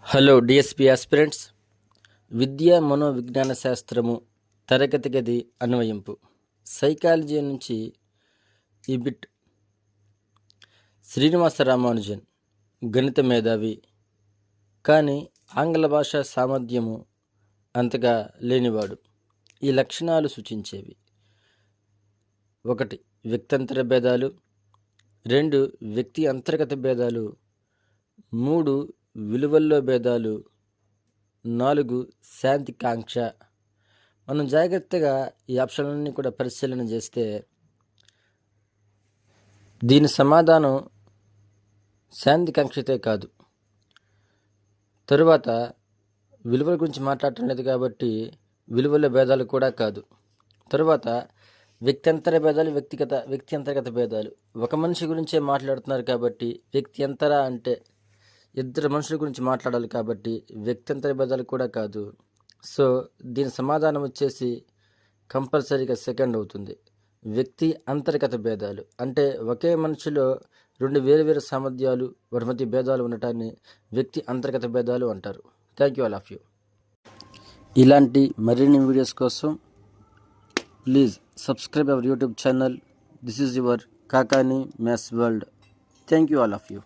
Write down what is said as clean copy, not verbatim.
Hello DSP aspirants. విద్యా మనోవిజ్ఞాన శాస్త్రము తరగతి గది అన్వయింపు సైకాలజీ నుంచి ఈ బిట్. శ్రీనివాస రామానుజన్ గణిత మేధావి, కానీ ఆంగ్ల భాష సామర్థ్యము అంతగా లేనివాడు. ఈ లక్షణాలు సూచించేవి: 1. వ్యక్తంతర భేదాలు, 2. వ్యక్తి అంతర్గత భేదాలు, 3. విలువల్లో భేదాలు, 4. శాంతి కాంక్ష. మనం జాగ్రత్తగా ఈ ఆప్షన్లన్నీ కూడా పరిశీలన చేస్తే దీని సమాధానం శాంతి కాంక్షతే కాదు. తరువాత విలువల గురించి మాట్లాడటం లేదు కాబట్టి విలువల భేదాలు కూడా కాదు. తరువాత వ్యక్తంతర భేదాలు, వ్యక్తి అంతర్గత భేదాలు. ఒక మనిషి గురించే మాట్లాడుతున్నారు కాబట్టి వ్యక్తి అంతర అంటే ఇద్దరు మనుషుల గురించి మాట్లాడాలి కాబట్టి వ్యక్తంతర భేదాలు కూడా కాదు. సో దీని సమాధానం వచ్చేసి కంపల్సరీగా సెకండ్ అవుతుంది. వ్యక్తి అంతర్గత భేదాలు అంటే ఒకే మనిషిలో రెండు వేరు సామర్థ్యాలు, వాటి మధ్య భేదాలు ఉండటాన్ని వ్యక్తి అంతర్గత భేదాలు అంటారు. Thank you all of you. ఇలాంటి మరిన్ని వీడియోస్ కోసం please subscribe our YouTube channel. This is your Kakani maths world. Thank you all of you.